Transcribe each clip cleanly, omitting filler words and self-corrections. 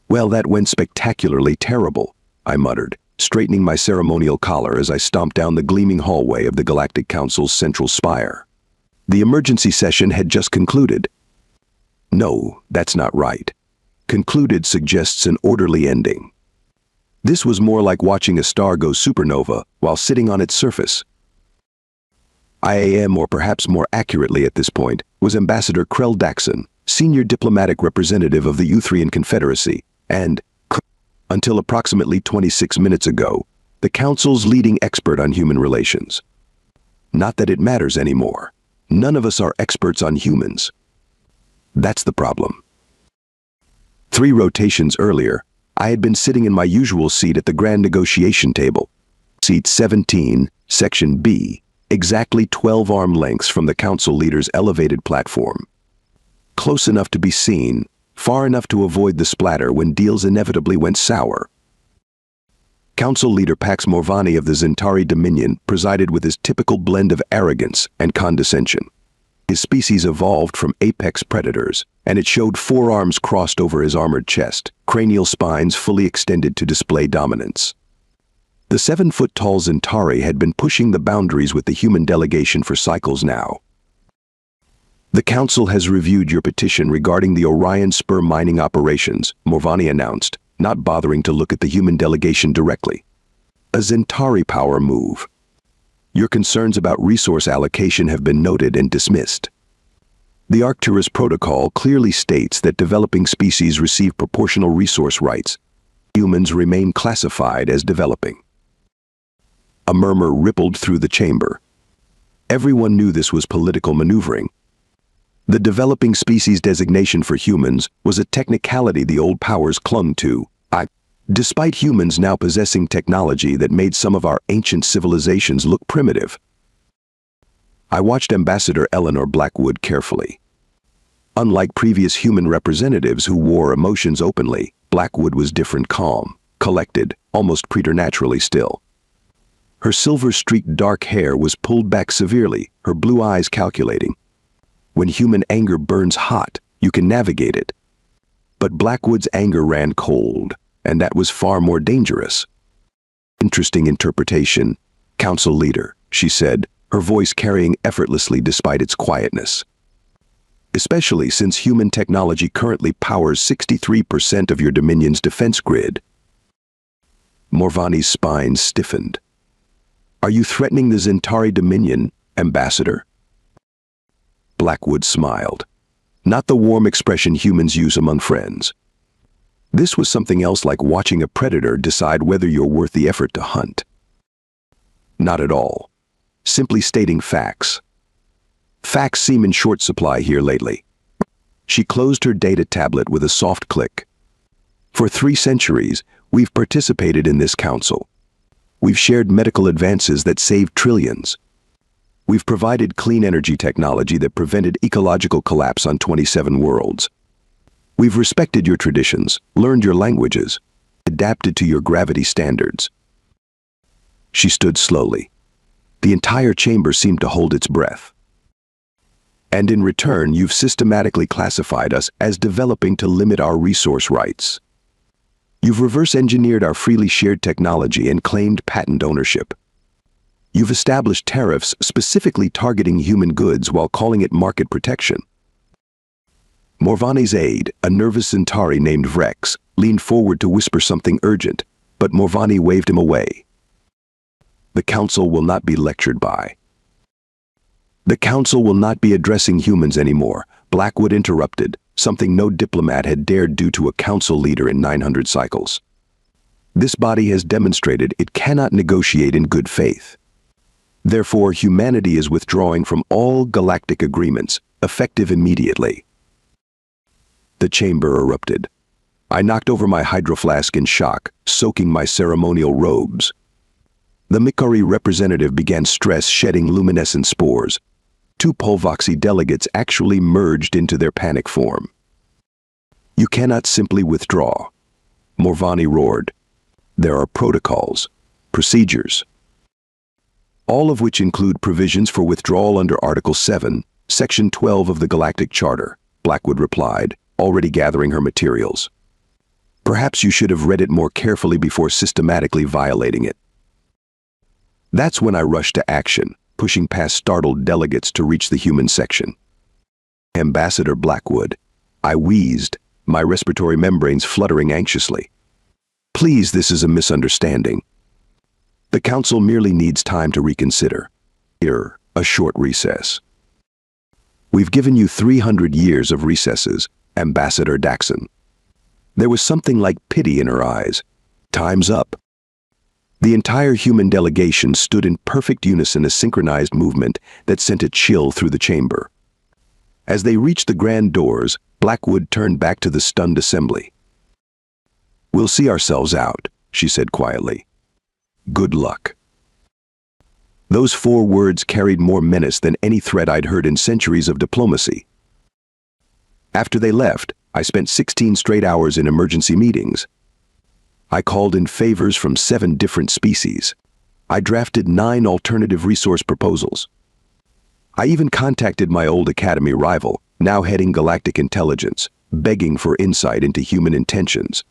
Well, that went spectacularly terrible, I muttered, straightening my ceremonial collar as I stomped down the gleaming hallway of the Galactic Council's central spire. The emergency session had just concluded. No, that's not right. Concluded suggests an orderly ending. This was more like watching a star go supernova while sitting on its surface. IAM, or perhaps more accurately at this point, was Ambassador Krell Daxon, senior diplomatic representative of the Uthrian Confederacy, and, until approximately 26 minutes ago, the Council's leading expert on human relations. Not that it matters anymore. None of us are experts on humans. That's the problem. 3 rotations earlier, I had been sitting in my usual seat at the grand negotiation table, seat 17, section B, exactly 12 arm lengths from the council leader's elevated platform. Close enough to be seen, far enough to avoid the splatter when deals inevitably went sour. Council leader Pax Morvani of the Zentari Dominion presided with his typical blend of arrogance and condescension. His species evolved from apex predators, and it showed 4 arms crossed over his armored chest, cranial spines fully extended to display dominance. The 7-foot-tall Zentari had been pushing the boundaries with the human delegation for cycles now. The Council has reviewed your petition regarding the Orion Spur mining operations, Morvani announced, not bothering to look at the human delegation directly. A Zentari power move. Your concerns about resource allocation have been noted and dismissed. The Arcturus Protocol clearly states that developing species receive proportional resource rights. Humans remain classified as developing. A murmur rippled through the chamber. Everyone knew this was political maneuvering. The developing species designation for humans was a technicality the old powers clung to, despite humans now possessing technology that made some of our ancient civilizations look primitive. I watched Ambassador Eleanor Blackwood carefully. Unlike previous human representatives who wore emotions openly, Blackwood was different, calm, collected, almost preternaturally still. Her silver-streaked dark hair was pulled back severely, her blue eyes calculating. When human anger burns hot, you can navigate it. But Blackwood's anger ran cold, and that was far more dangerous. Interesting interpretation, Council Leader, she said, her voice carrying effortlessly despite its quietness. Especially since human technology currently powers 63% of your Dominion's defense grid. Morvani's spine stiffened. Are you threatening the Zentari Dominion, Ambassador? Blackwood smiled. Not the warm expression humans use among friends. This was something else, like watching a predator decide whether you're worth the effort to hunt. Not at all. Simply stating facts. Facts seem in short supply here lately. She closed her data tablet with a soft click. For 3 centuries, we've participated in this council. We've shared medical advances that saved trillions. We've provided clean energy technology that prevented ecological collapse on 27 worlds. We've respected your traditions, learned your languages, adapted to your gravity standards. She stood slowly. The entire chamber seemed to hold its breath. And in return, you've systematically classified us as developing to limit our resource rights. You've reverse-engineered our freely shared technology and claimed patent ownership. You've established tariffs specifically targeting human goods while calling it market protection. Morvani's aide, a nervous Zentari named Vrex, leaned forward to whisper something urgent, but Morvani waved him away. The Council will not be lectured by. The Council will not be addressing humans anymore, Blackwood interrupted, something no diplomat had dared do to a council leader in 900 cycles. This body has demonstrated it cannot negotiate in good faith. Therefore, humanity is withdrawing from all galactic agreements, effective immediately. The chamber erupted. I knocked over my hydroflask in shock, soaking my ceremonial robes. The Mikari representative began stress-shedding luminescent spores. 2 Polvoxy delegates actually merged into their panic form. You cannot simply withdraw, Morvani roared. There are protocols, procedures, all of which include provisions for withdrawal under Article 7, Section 12 of the Galactic Charter, Blackwood replied, already gathering her materials. Perhaps you should have read it more carefully before systematically violating it. That's when I rushed to action, pushing past startled delegates to reach the human section. Ambassador Blackwood. I wheezed, my respiratory membranes fluttering anxiously. Please, this is a misunderstanding. The council merely needs time to reconsider. Here, a short recess. We've given you 300 years of recesses, Ambassador Daxon. There was something like pity in her eyes. Time's up. The entire human delegation stood in perfect unison, a synchronized movement that sent a chill through the chamber. As they reached the grand doors, Blackwood turned back to the stunned assembly. We'll see ourselves out, she said quietly. Good luck. Those 4 words carried more menace than any threat I'd heard in centuries of diplomacy. After they left, I spent 16 straight hours in emergency meetings. I called in favors from 7 different species. I drafted 9 alternative resource proposals. I even contacted my old academy rival, now heading galactic intelligence, begging for insight into human intentions.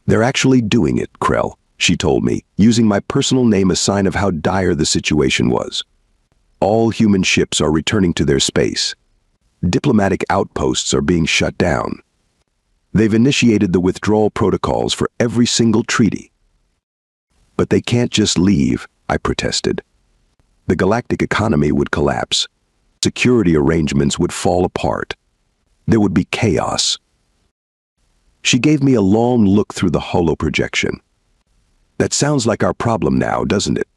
They're actually doing it, Krell, she told me, using my personal name, a sign of how dire the situation was. All human ships are returning to their space. Diplomatic outposts are being shut down. They've initiated the withdrawal protocols for every single treaty. But they can't just leave, I protested. The galactic economy would collapse. Security arrangements would fall apart. There would be chaos. She gave me a long look through the holo projection. That sounds like our problem now, doesn't it?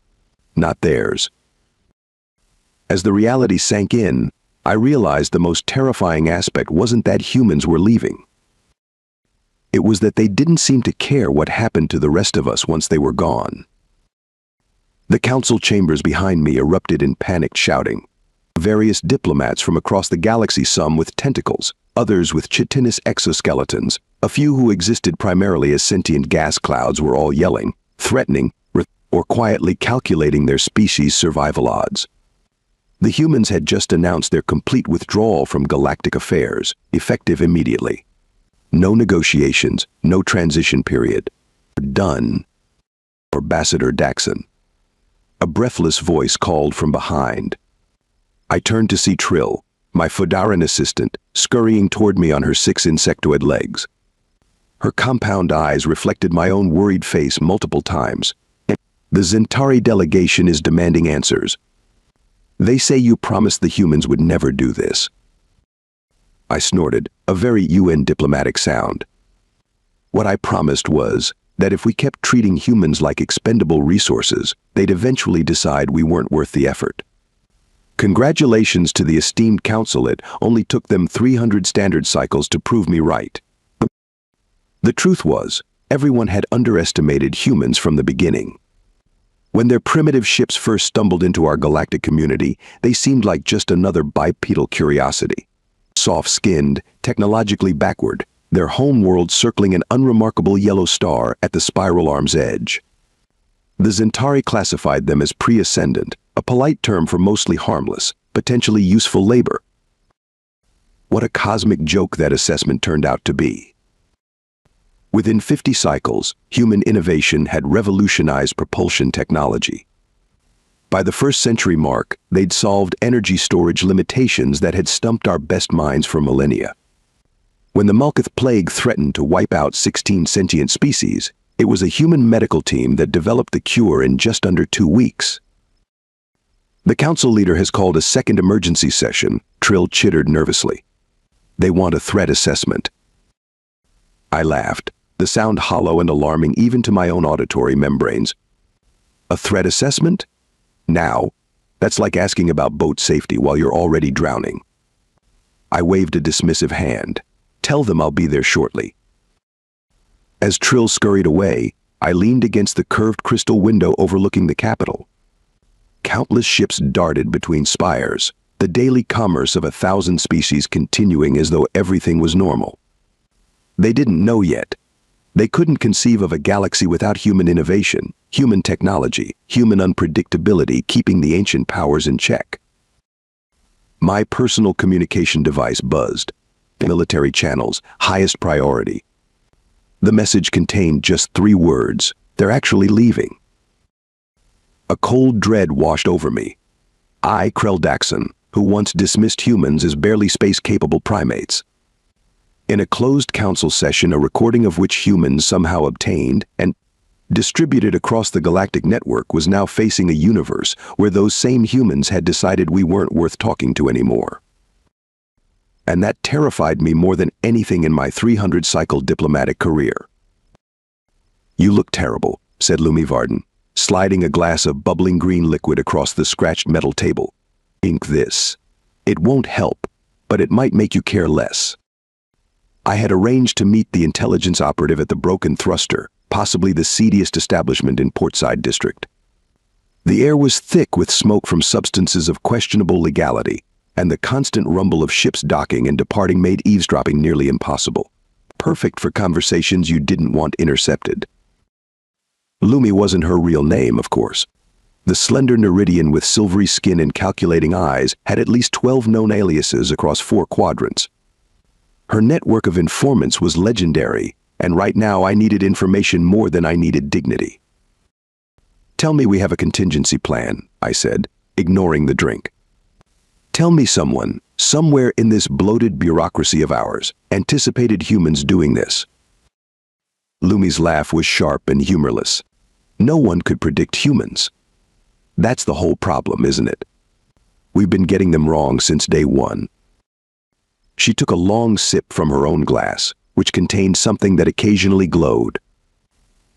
Not theirs. As the reality sank in, I realized the most terrifying aspect wasn't that humans were leaving. It was that they didn't seem to care what happened to the rest of us once they were gone. The council chambers behind me erupted in panicked shouting. Various diplomats from across the galaxy, some with tentacles, others with chitinous exoskeletons, a few who existed primarily as sentient gas clouds, were all yelling, threatening, or quietly calculating their species' survival odds. The humans had just announced their complete withdrawal from galactic affairs, effective immediately. No negotiations, no transition period. Done. Ambassador Daxon. A breathless voice called from behind. I turned to see Trill, my Fodaran assistant, scurrying toward me on her 6 insectoid legs. Her compound eyes reflected my own worried face multiple times. The Zentari delegation is demanding answers. They say you promised the humans would never do this. I snorted, a very UN diplomatic sound. What I promised was that if we kept treating humans like expendable resources, they'd eventually decide we weren't worth the effort. Congratulations to the esteemed council, it only took them 300 standard cycles to prove me right. The truth was, everyone had underestimated humans from the beginning. When their primitive ships first stumbled into our galactic community, they seemed like just another bipedal curiosity. Soft-skinned, technologically backward, their homeworld circling an unremarkable yellow star at the spiral arm's edge. The Zentari classified them as pre-ascendant, a polite term for mostly harmless, potentially useful labor. What a cosmic joke that assessment turned out to be. Within 50 cycles, human innovation had revolutionized propulsion technology. By the 1st century mark, they'd solved energy storage limitations that had stumped our best minds for millennia. When the Malkuth plague threatened to wipe out 16 sentient species, it was a human medical team that developed the cure in just under 2 weeks. The council leader has called a second emergency session, Trill chittered nervously. They want a threat assessment. I laughed, the sound hollow and alarming even to my own auditory membranes. A threat assessment? Now? That's like asking about boat safety while you're already drowning. I waved a dismissive hand. Tell them I'll be there shortly. As Trill scurried away, I leaned against the curved crystal window overlooking the capital. Countless ships darted between spires, the daily commerce of 1,000 species continuing as though everything was normal. They didn't know yet. They couldn't conceive of a galaxy without human innovation, human technology, human unpredictability keeping the ancient powers in check. My personal communication device buzzed. Military channels, highest priority. The message contained just 3 words. They're actually leaving. A cold dread washed over me. I, Krell Daxon, who once dismissed humans as barely space-capable primates. In a closed council session, a recording of which humans somehow obtained and distributed across the galactic network, was now facing a universe where those same humans had decided we weren't worth talking to anymore. And that terrified me more than anything in my 300-cycle diplomatic career. "You look terrible," said Lumi Varden, sliding a glass of bubbling green liquid across the scratched metal table. "Ink this. It won't help, but it might make you care less." I had arranged to meet the intelligence operative at the Broken Thruster, possibly the seediest establishment in Portside District. The air was thick with smoke from substances of questionable legality, and the constant rumble of ships docking and departing made eavesdropping nearly impossible. Perfect for conversations you didn't want intercepted. Lumi wasn't her real name, of course. The slender Neridian with silvery skin and calculating eyes had at least 12 known aliases across 4 quadrants. Her network of informants was legendary, and right now I needed information more than I needed dignity. "Tell me we have a contingency plan," I said, ignoring the drink. "Tell me someone, somewhere in this bloated bureaucracy of ours, anticipated humans doing this." Lumi's laugh was sharp and humorless. No one could predict humans. That's the whole problem, isn't it? We've been getting them wrong since day one. She took a long sip from her own glass, which contained something that occasionally glowed.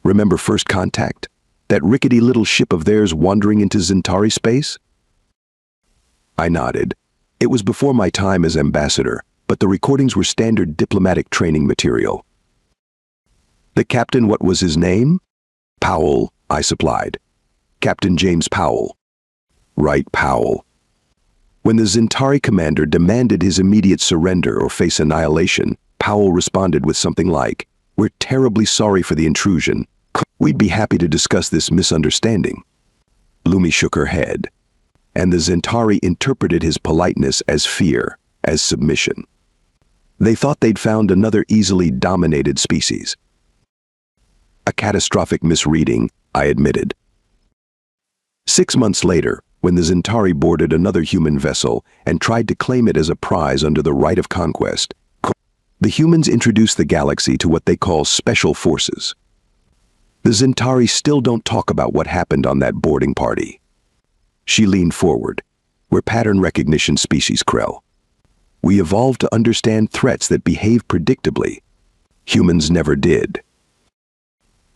"Remember First Contact? That rickety little ship of theirs wandering into Zentari space?" I nodded. It was before my time as ambassador, but the recordings were standard diplomatic training material. "The captain, what was his name?" "Powell," I supplied. "Captain James Powell." "Right, Powell." When the Zentari commander demanded his immediate surrender or face annihilation, Powell responded with something like, "We're terribly sorry for the intrusion. We'd be happy to discuss this misunderstanding." Lumi shook her head, and the Zentari interpreted his politeness as fear, as submission. They thought they'd found another easily dominated species. "A catastrophic misreading," I admitted. 6 months later, when the Zentari boarded another human vessel and tried to claim it as a prize under the right of conquest, the humans introduced the galaxy to what they call special forces. The Zentari still don't talk about what happened on that boarding party. She leaned forward. "We're pattern recognition species, Krell. We evolved to understand threats that behave predictably. Humans never did."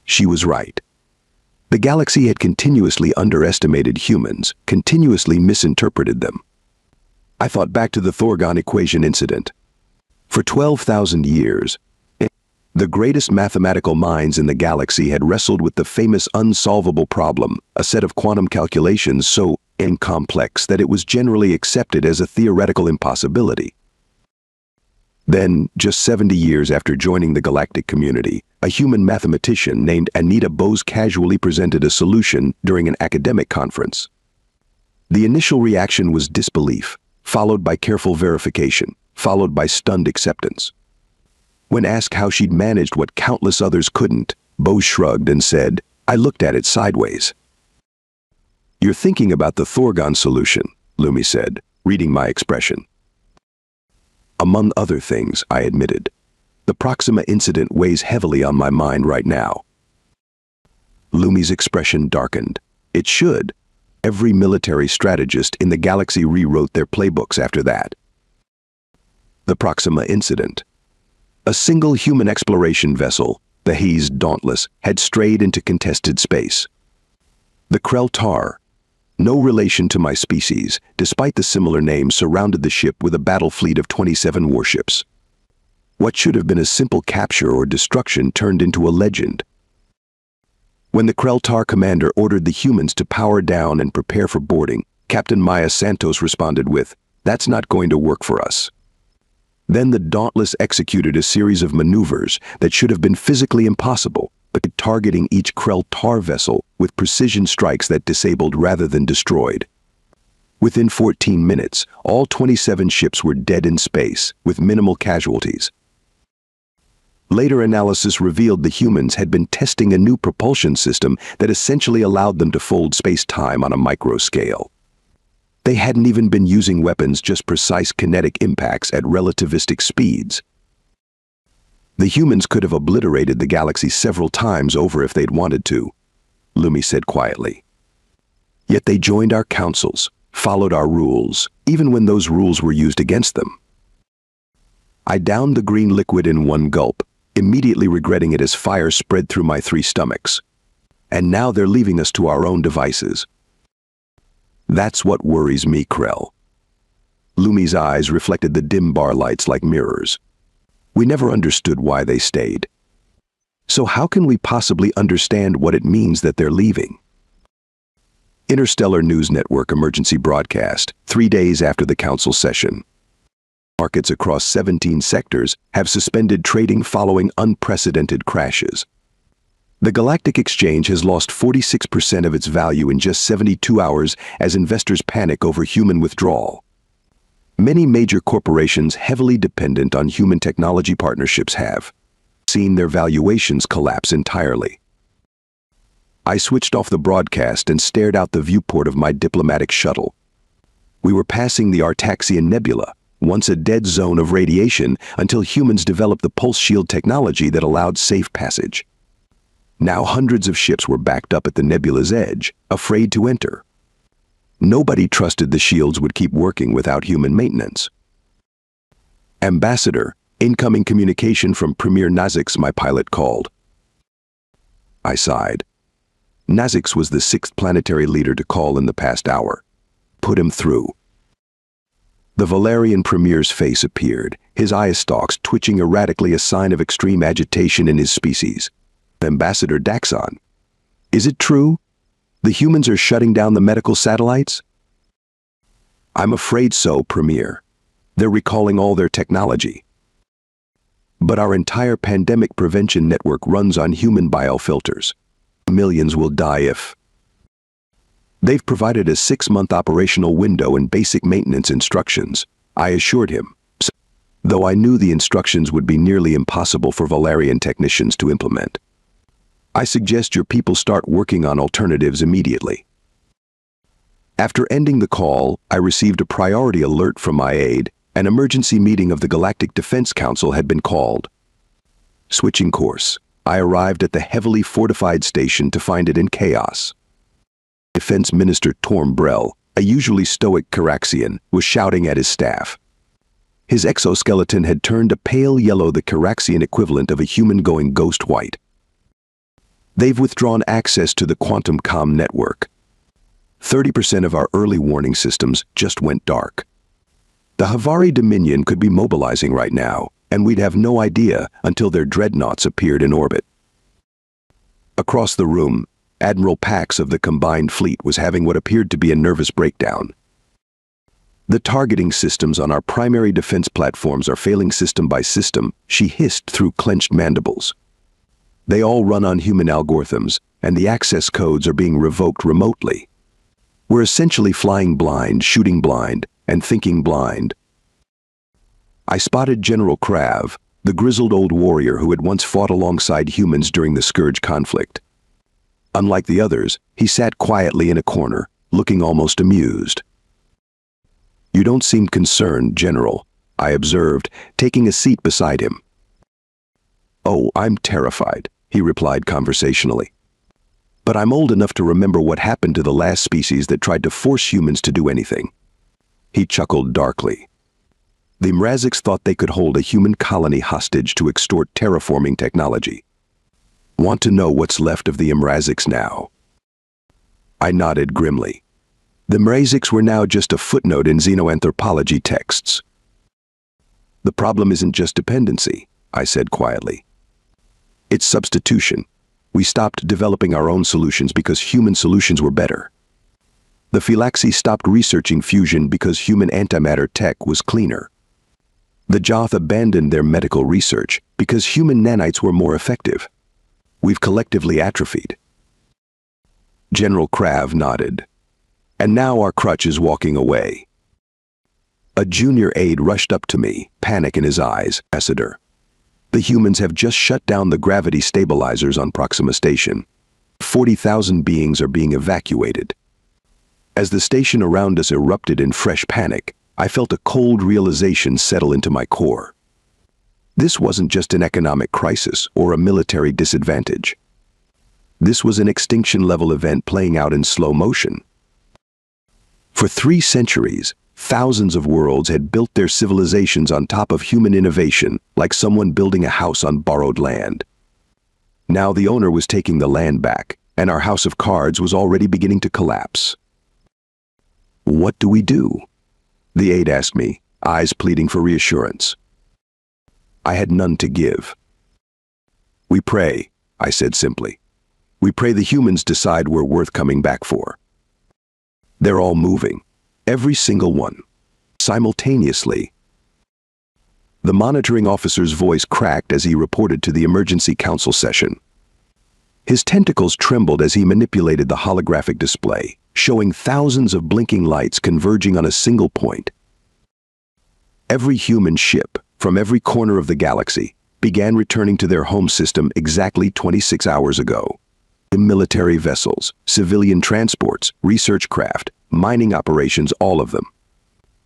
She was right. The galaxy had continuously underestimated humans, continuously misinterpreted them. I thought back to the Thorgon equation incident. For 12,000 years, the greatest mathematical minds in the galaxy had wrestled with the famous unsolvable problem, a set of quantum calculations so complex that it was generally accepted as a theoretical impossibility. Then, just 70 years after joining the galactic community, a human mathematician named Anita Bose casually presented a solution during an academic conference. The initial reaction was disbelief, followed by careful verification, followed by stunned acceptance. When asked how she'd managed what countless others couldn't, Bose shrugged and said, "I looked at it sideways." "You're thinking about the Thorgon solution," Lumi said, reading my expression. "Among other things," I admitted. "The Proxima incident weighs heavily on my mind right now." Lumi's expression darkened. It should. Every military strategist in the galaxy rewrote their playbooks after that. The Proxima incident. A single human exploration vessel, the Hayes Dauntless, had strayed into contested space. The Krell Tar, no relation to my species, despite the similar name, surrounded the ship with a battle fleet of 27 warships. What should have been a simple capture or destruction turned into a legend. When the Krell Tar commander ordered the humans to power down and prepare for boarding, Captain Maya Santos responded with, "That's not going to work for us." Then the Dauntless executed a series of maneuvers that should have been physically impossible, but targeting each Krell Tar vessel with precision strikes that disabled rather than destroyed. Within 14 minutes, all 27 ships were dead in space, with minimal casualties. Later analysis revealed the humans had been testing a new propulsion system that essentially allowed them to fold space-time on a micro scale. They hadn't even been using weapons, just precise kinetic impacts at relativistic speeds. The humans could have obliterated the galaxy several times over if they'd wanted to, Lumi said quietly. Yet they joined our councils, followed our rules, even when those rules were used against them. I downed the green liquid in one gulp, immediately regretting it as fire spread through my 3 stomachs. And now they're leaving us to our own devices. That's what worries me, Krell. Lumi's eyes reflected the dim bar lights like mirrors. We never understood why they stayed. So how can we possibly understand what it means that they're leaving? Interstellar News Network emergency broadcast, 3 days after the council session. Markets across 17 sectors have suspended trading following unprecedented crashes. The Galactic Exchange has lost 46% of its value in just 72 hours as investors panic over human withdrawal. Many major corporations heavily dependent on human technology partnerships have seen their valuations collapse entirely. I switched off the broadcast and stared out the viewport of my diplomatic shuttle. We were passing the Artaxian Nebula, once a dead zone of radiation, until humans developed the pulse shield technology that allowed safe passage. Now hundreds of ships were backed up at the nebula's edge, afraid to enter. Nobody trusted the shields would keep working without human maintenance. Ambassador, incoming communication from Premier Nazix, my pilot called. I sighed. Nazix was the 6th planetary leader to call in the past hour. Put him through. The Valerian Premier's face appeared, his eye stalks twitching erratically, a sign of extreme agitation in his species. Ambassador Daxon. Is it true? The humans are shutting down the medical satellites? I'm afraid so, Premier. They're recalling all their technology. But our entire pandemic prevention network runs on human biofilters. Millions will die if... They've provided a 6-month operational window and basic maintenance instructions, I assured him, though I knew the instructions would be nearly impossible for Valerian technicians to implement. I suggest your people start working on alternatives immediately. After ending the call, I received a priority alert from my aide. An emergency meeting of the Galactic Defense Council had been called. Switching course, I arrived at the heavily fortified station to find it in chaos. Defense Minister Torm Brell, a usually stoic Caraxian, was shouting at his staff. His exoskeleton had turned a pale yellow, the Caraxian equivalent of a human going ghost white. They've withdrawn access to the quantum comm network. 30% of our early warning systems just went dark. The Havari Dominion could be mobilizing right now, and we'd have no idea until their dreadnoughts appeared in orbit. Across the room, Admiral Pax of the Combined Fleet was having what appeared to be a nervous breakdown. The targeting systems on our primary defense platforms are failing system by system, she hissed through clenched mandibles. They all run on human algorithms, and the access codes are being revoked remotely. We're essentially flying blind, shooting blind, and thinking blind. I spotted General Krav, the grizzled old warrior who had once fought alongside humans during the Scourge conflict. Unlike the others, he sat quietly in a corner, looking almost amused. You don't seem concerned, General, I observed, taking a seat beside him. Oh, I'm terrified, he replied conversationally. But I'm old enough to remember what happened to the last species that tried to force humans to do anything. He chuckled darkly. The Mrazix thought they could hold a human colony hostage to extort terraforming technology. Want to know what's left of the Mrazix now? I nodded grimly. The Mrazix were now just a footnote in xenoanthropology texts. The problem isn't just dependency, I said quietly. It's substitution. We stopped developing our own solutions because human solutions were better. The Philaxi stopped researching fusion because human antimatter tech was cleaner. The Joth abandoned their medical research because human nanites were more effective. We've collectively atrophied. General Krav nodded. And now our crutch is walking away. A junior aide rushed up to me, panic in his eyes. Ambassador. The humans have just shut down the gravity stabilizers on Proxima Station. 40,000 beings are being evacuated. As the station around us erupted in fresh panic, I felt a cold realization settle into my core. This wasn't just an economic crisis or a military disadvantage. This was an extinction-level event playing out in slow motion. For 3 centuries, thousands of worlds had built their civilizations on top of human innovation, like someone building a house on borrowed land. Now the owner was taking the land back, and our house of cards was already beginning to collapse. What do we do? The aide asked me, eyes pleading for reassurance. I had none to give. We pray, I said simply. We pray the humans decide we're worth coming back for. They're all moving, every single one, simultaneously. The monitoring officer's voice cracked as he reported to the emergency council session. His tentacles trembled as he manipulated the holographic display, showing thousands of blinking lights converging on a single point. Every human ship, from every corner of the galaxy, began returning to their home system exactly 26 hours ago. Military vessels, civilian transports, research craft, mining operations, all of them.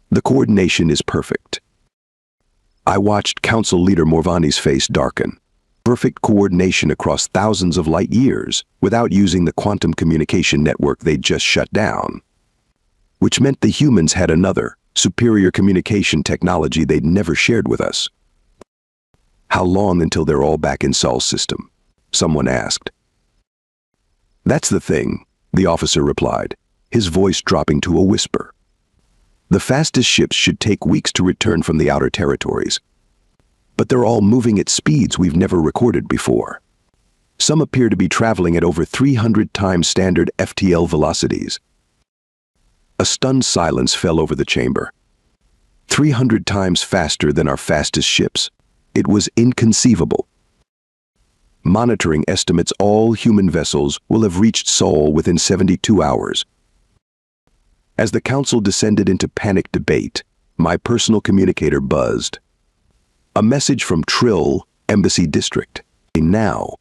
The coordination is perfect. I watched Council Leader Morvani's face darken. Perfect coordination across thousands of light years without using the quantum communication network they'd just shut down. Which meant the humans had another, superior communication technology they'd never shared with us. How long until they're all back in Sol's system? Someone asked. That's the thing, the officer replied, his voice dropping to a whisper. The fastest ships should take weeks to return from the outer territories. But they're all moving at speeds we've never recorded before. Some appear to be traveling at over 300 times standard FTL velocities. A stunned silence fell over the chamber. 300 times faster than our fastest ships. It was inconceivable. Monitoring estimates all human vessels will have reached Sol within 72 hours. As the council descended into panicked debate, my personal communicator buzzed. A message from Trill, Embassy District. Now.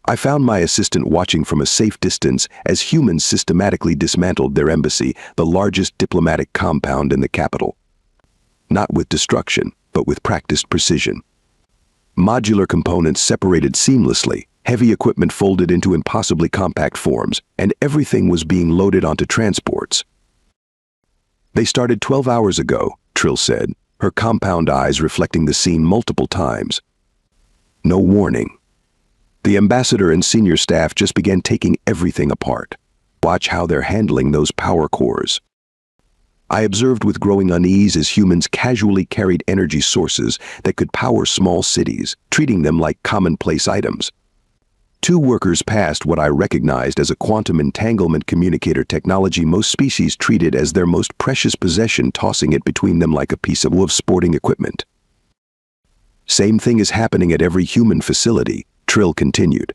I found my assistant watching from a safe distance as humans systematically dismantled their embassy, the largest diplomatic compound in the capital. Not with destruction, but with practiced precision. Modular components separated seamlessly, heavy equipment folded into impossibly compact forms, and everything was being loaded onto transports. They started 12 hours ago, Trill said, her compound eyes reflecting the scene multiple times. No warning. The ambassador and senior staff just began taking everything apart. Watch how they're handling those power cores. I observed with growing unease as humans casually carried energy sources that could power small cities, treating them like commonplace items. 2 workers passed what I recognized as a quantum entanglement communicator technology most species treated as their most precious possession, tossing it between them like a piece of sporting equipment. Same thing is happening at every human facility, Trill continued.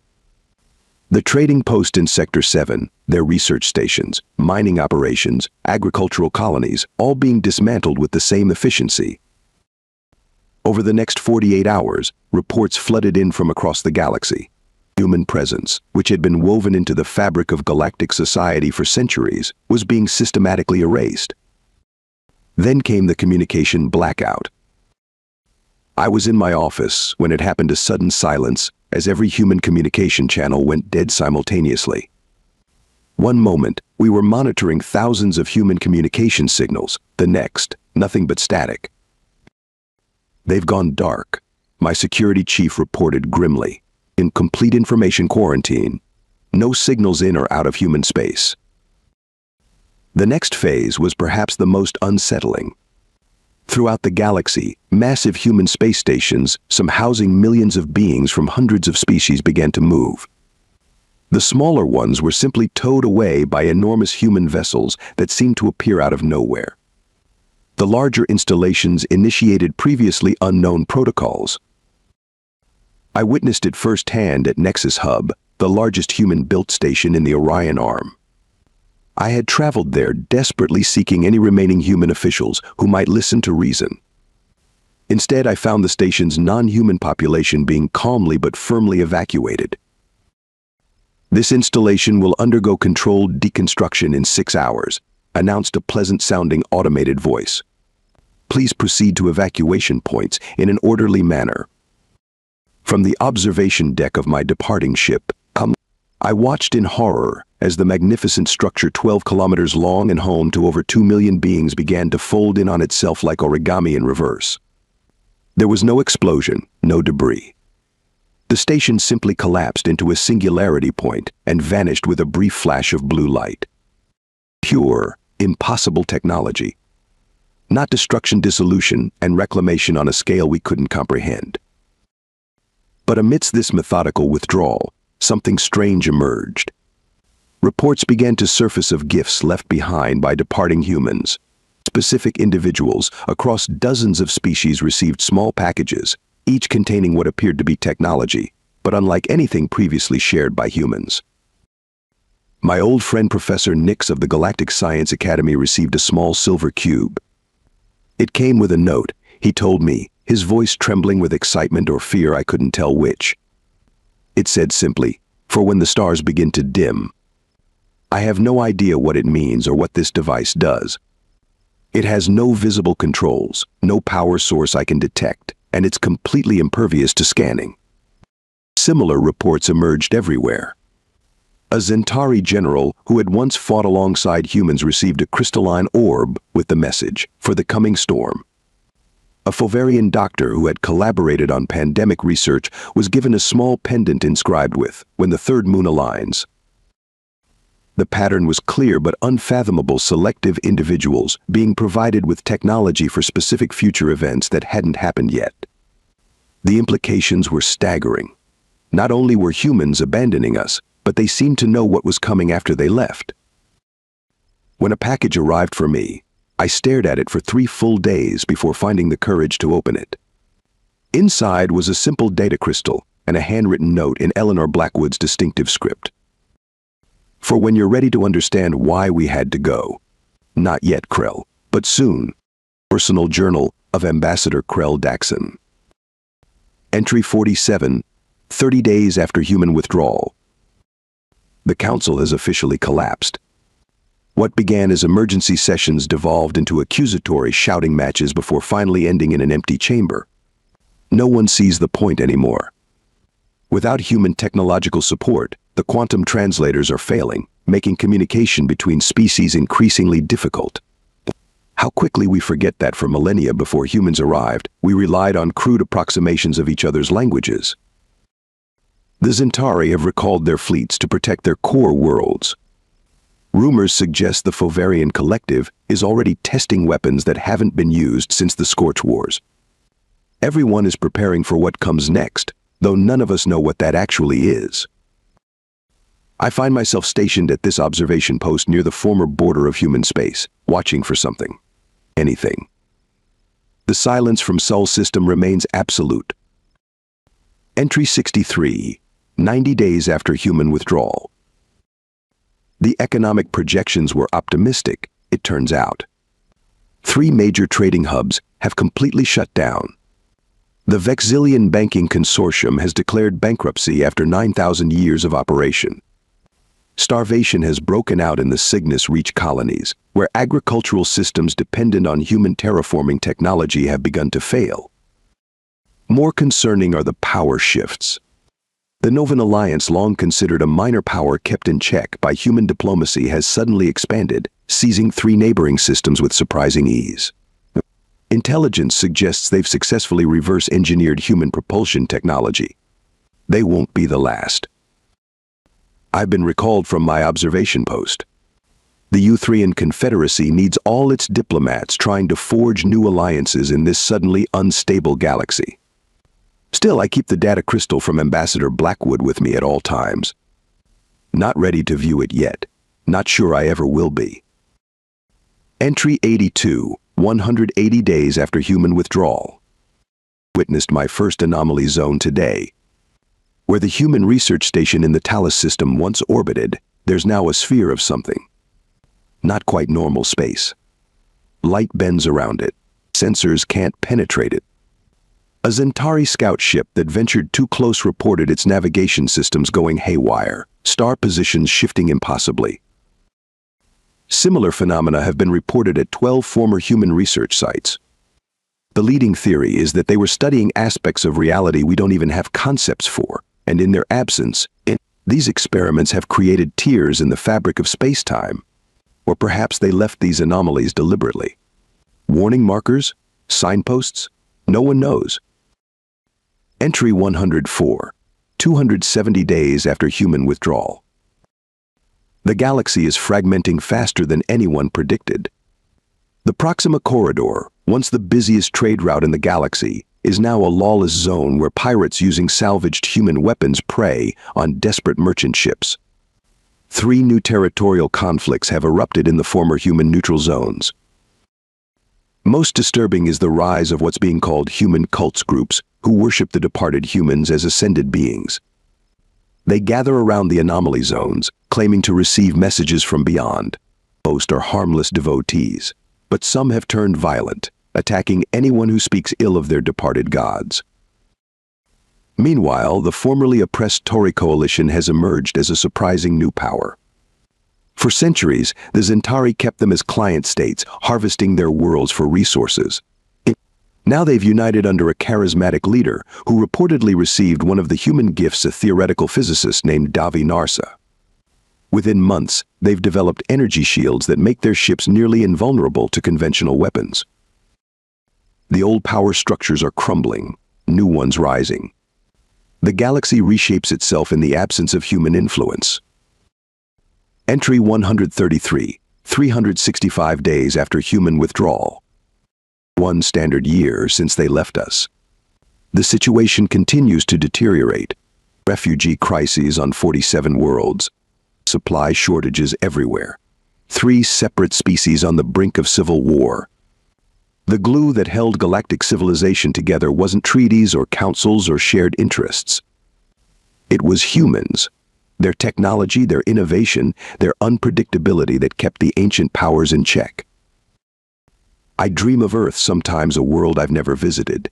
The trading post in Sector 7, their research stations, mining operations, agricultural colonies, all being dismantled with the same efficiency. Over the next 48 hours, reports flooded in from across the galaxy. Human presence, which had been woven into the fabric of galactic society for centuries, was being systematically erased. Then came the communication blackout. I was in my office when it happened, a sudden silence as every human communication channel went dead simultaneously. One moment, we were monitoring thousands of human communication signals, the next, nothing but static. They've gone dark, my security chief reported grimly. In complete information quarantine. No signals in or out of human space. The next phase was perhaps the most unsettling. Throughout the galaxy, massive human space stations, some housing millions of beings from hundreds of species, began to move. The smaller ones were simply towed away by enormous human vessels that seemed to appear out of nowhere. The larger installations initiated previously unknown protocols. I witnessed it firsthand at Nexus Hub, the largest human-built station in the Orion Arm. I had traveled there desperately seeking any remaining human officials who might listen to reason. Instead, I found the station's non-human population being calmly but firmly evacuated. "This installation will undergo controlled deconstruction in 6 hours," announced a pleasant-sounding automated voice. "Please proceed to evacuation points in an orderly manner." From the observation deck of my departing ship, I watched in horror as the magnificent structure 12 kilometers long and home to over 2 million beings began to fold in on itself like origami in reverse. There was no explosion, no debris. The station simply collapsed into a singularity point and vanished with a brief flash of blue light. Pure, impossible technology. Not destruction, dissolution, and reclamation on a scale we couldn't comprehend. But amidst this methodical withdrawal, something strange emerged. Reports began to surface of gifts left behind by departing humans. Specific individuals across dozens of species received small packages, each containing what appeared to be technology, but unlike anything previously shared by humans. My old friend Professor Nix of the Galactic Science Academy received a small silver cube. It came with a note, he told me, his voice trembling with excitement or fear, I couldn't tell which. It said simply, "For when the stars begin to dim." I have no idea what it means or what this device does. It has no visible controls, no power source I can detect, and it's completely impervious to scanning. Similar reports emerged everywhere. A Zentari general who had once fought alongside humans received a crystalline orb with the message, "For the coming storm." A Foverian doctor who had collaborated on pandemic research was given a small pendant inscribed with, "When the third moon aligns." The pattern was clear but unfathomable: selective individuals being provided with technology for specific future events that hadn't happened yet. The implications were staggering. Not only were humans abandoning us, but they seemed to know what was coming after they left. When a package arrived for me, I stared at it for 3 full days before finding the courage to open it. Inside was a simple data crystal and a handwritten note in Eleanor Blackwood's distinctive script. "For when you're ready to understand why we had to go. Not yet, Krell, but soon." Personal Journal of Ambassador Krell Daxon. Entry 47, 30 days after human withdrawal. The Council has officially collapsed. What began as emergency sessions devolved into accusatory shouting matches before finally ending in an empty chamber. No one sees the point anymore. Without human technological support, the quantum translators are failing, making communication between species increasingly difficult. How quickly we forget that for millennia before humans arrived, we relied on crude approximations of each other's languages. The Zentari have recalled their fleets to protect their core worlds. Rumors suggest the Foverian Collective is already testing weapons that haven't been used since the Scorch Wars. Everyone is preparing for what comes next, though none of us know what that actually is. I find myself stationed at this observation post near the former border of human space, watching for something. Anything. The silence from Sol system remains absolute. Entry 63, 90 days after human withdrawal. The economic projections were optimistic, it turns out. 3 major trading hubs have completely shut down. The Vexillion Banking Consortium has declared bankruptcy after 9,000 years of operation. Starvation has broken out in the Cygnus Reach colonies, where agricultural systems dependent on human terraforming technology have begun to fail. More concerning are the power shifts. The Novan Alliance, long considered a minor power kept in check by human diplomacy, has suddenly expanded, seizing 3 neighboring systems with surprising ease. Intelligence suggests they've successfully reverse-engineered human propulsion technology. They won't be the last. I've been recalled from my observation post. The Uthrian Confederacy needs all its diplomats trying to forge new alliances in this suddenly unstable galaxy. Still, I keep the data crystal from Ambassador Blackwood with me at all times. Not ready to view it yet. Not sure I ever will be. Entry 82, 180 days after human withdrawal. Witnessed my first anomaly zone today. Where the human research station in the Talus system once orbited, there's now a sphere of something. Not quite normal space. Light bends around it. Sensors can't penetrate it. A Centauri scout ship that ventured too close reported its navigation systems going haywire, star positions shifting impossibly. Similar phenomena have been reported at 12 former human research sites. The leading theory is that they were studying aspects of reality we don't even have concepts for, and in their absence, these experiments have created tears in the fabric of space-time. Or perhaps they left these anomalies deliberately. Warning markers? Signposts? No one knows. Entry 104, 270 days after human withdrawal. The galaxy is fragmenting faster than anyone predicted. The Proxima Corridor, once the busiest trade route in the galaxy, is now a lawless zone where pirates using salvaged human weapons prey on desperate merchant ships. 3 new territorial conflicts have erupted in the former human neutral zones. Most disturbing is the rise of what's being called human cults groups who worship the departed humans as ascended beings. They gather around the anomaly zones, claiming to receive messages from beyond. Most are harmless devotees, but some have turned violent, attacking anyone who speaks ill of their departed gods. Meanwhile, the formerly oppressed Tory coalition has emerged as a surprising new power. For centuries, the Centauri kept them as client states, harvesting their worlds for resources. Now they've united under a charismatic leader who reportedly received one of the human gifts a theoretical physicist named Davi Narsa. Within months, they've developed energy shields that make their ships nearly invulnerable to conventional weapons. The old power structures are crumbling, new ones rising. The galaxy reshapes itself in the absence of human influence. Entry 133, 365 days after human withdrawal. 1 standard year since they left us. The situation continues to deteriorate. Refugee crises on 47 worlds. Supply shortages everywhere. 3 separate species on the brink of civil war. The glue that held galactic civilization together wasn't treaties or councils or shared interests. It was humans, their technology, their innovation, their unpredictability that kept the ancient powers in check. I dream of Earth, sometimes a world I've never visited.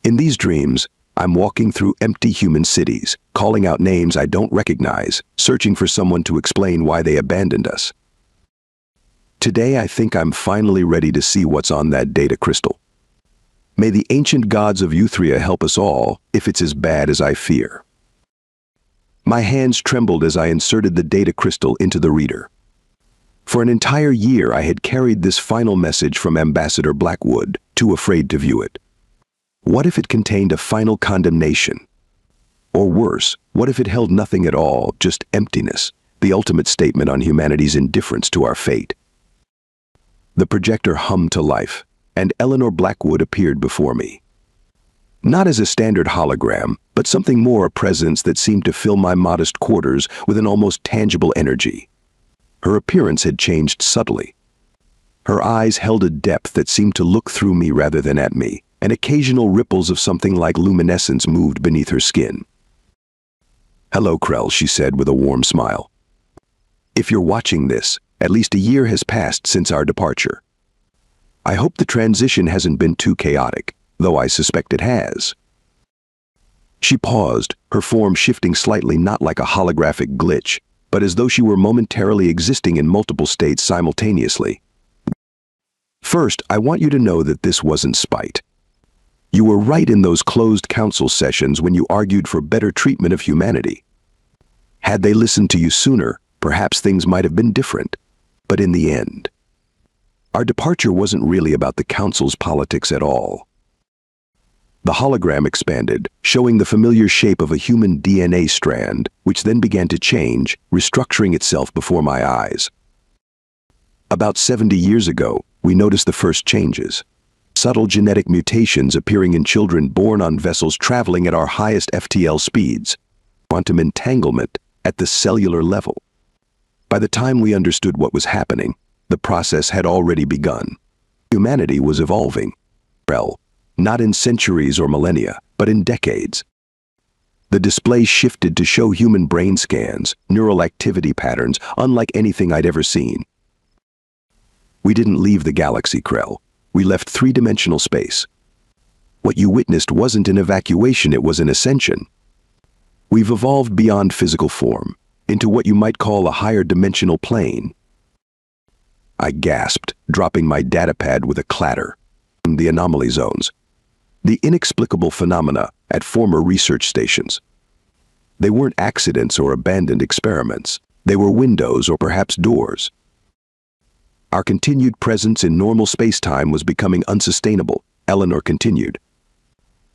In these dreams, I'm walking through empty human cities, calling out names I don't recognize, searching for someone to explain why they abandoned us. Today I think I'm finally ready to see what's on that data crystal. May the ancient gods of Uthria help us all, if it's as bad as I fear. My hands trembled as I inserted the data crystal into the reader. For an entire year I had carried this final message from Ambassador Blackwood, too afraid to view it. What if it contained a final condemnation? Or worse, what if it held nothing at all, just emptiness, the ultimate statement on humanity's indifference to our fate? The projector hummed to life, and Eleanor Blackwood appeared before me. Not as a standard hologram, but something more, a presence that seemed to fill my modest quarters with an almost tangible energy. Her appearance had changed subtly. Her eyes held a depth that seemed to look through me rather than at me, and occasional ripples of something like luminescence moved beneath her skin. "Hello, Krell," she said with a warm smile. "If you're watching this, at least a year has passed since our departure. I hope the transition hasn't been too chaotic, though I suspect it has." She paused, her form shifting slightly, not like a holographic glitch, but as though she were momentarily existing in multiple states simultaneously. "First, I want you to know that this wasn't spite. You were right in those closed council sessions when you argued for better treatment of humanity. Had they listened to you sooner, perhaps things might have been different. But in the end, our departure wasn't really about the council's politics at all." The hologram expanded, showing the familiar shape of a human DNA strand, which then began to change, restructuring itself before my eyes. About 70 years ago, we noticed the first changes. Subtle genetic mutations appearing in children born on vessels traveling at our highest FTL speeds. Quantum entanglement at the cellular level. By the time we understood what was happening, the process had already begun. Humanity was evolving. Well, not in centuries or millennia, but in decades. The display shifted to show human brain scans, neural activity patterns, unlike anything I'd ever seen. We didn't leave the galaxy, Krell. We left 3-dimensional space. What you witnessed wasn't an evacuation, it was an ascension. We've evolved beyond physical form, into what you might call a higher dimensional plane. I gasped, dropping my datapad with a clatter. The anomaly zones. The inexplicable phenomena at former research stations. They weren't accidents or abandoned experiments. They were windows or perhaps doors. Our continued presence in normal space-time was becoming unsustainable, Eleanor continued.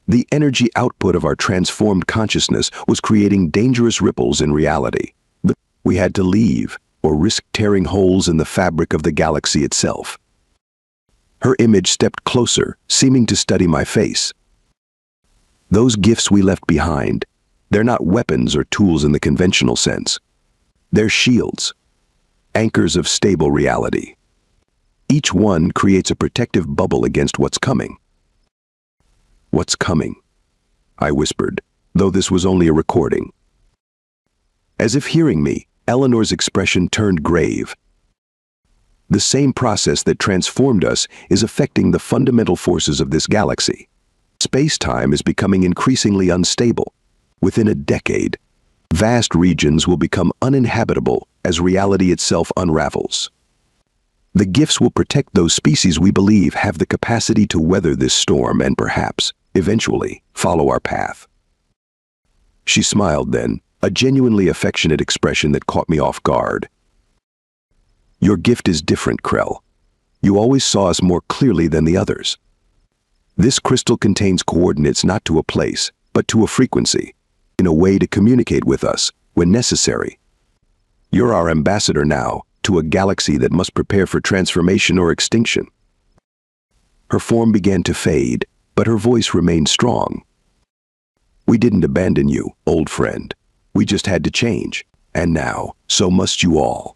The energy output of our transformed consciousness was creating dangerous ripples in reality. But we had to leave, or risk tearing holes in the fabric of the galaxy itself. Her image stepped closer, seeming to study my face. Those gifts we left behind, they're not weapons or tools in the conventional sense. They're shields, anchors of stable reality. Each one creates a protective bubble against what's coming. What's coming? I whispered, though this was only a recording. As if hearing me, Eleanor's expression turned grave. The same process that transformed us is affecting the fundamental forces of this galaxy. Space-time is becoming increasingly unstable. Within a decade, vast regions will become uninhabitable as reality itself unravels. The gifts will protect those species we believe have the capacity to weather this storm and perhaps, eventually, follow our path. She smiled then, a genuinely affectionate expression that caught me off guard. Your gift is different, Krell. You always saw us more clearly than the others. This crystal contains coordinates not to a place, but to a frequency, in a way to communicate with us, when necessary. You're our ambassador now, to a galaxy that must prepare for transformation or extinction. Her form began to fade, but her voice remained strong. We didn't abandon you, old friend. We just had to change, and now, so must you all.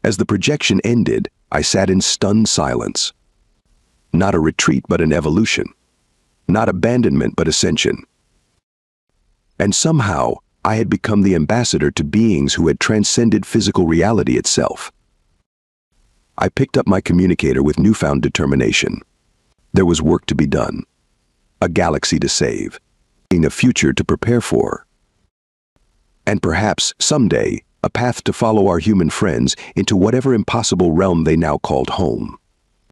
As the projection ended, I sat in stunned silence. Not a retreat, but an evolution. Not abandonment, but ascension. And somehow, I had become the ambassador to beings who had transcended physical reality itself. I picked up my communicator with newfound determination. There was work to be done. A galaxy to save. A future to prepare for. And perhaps, someday, a path to follow our human friends into whatever impossible realm they now called home.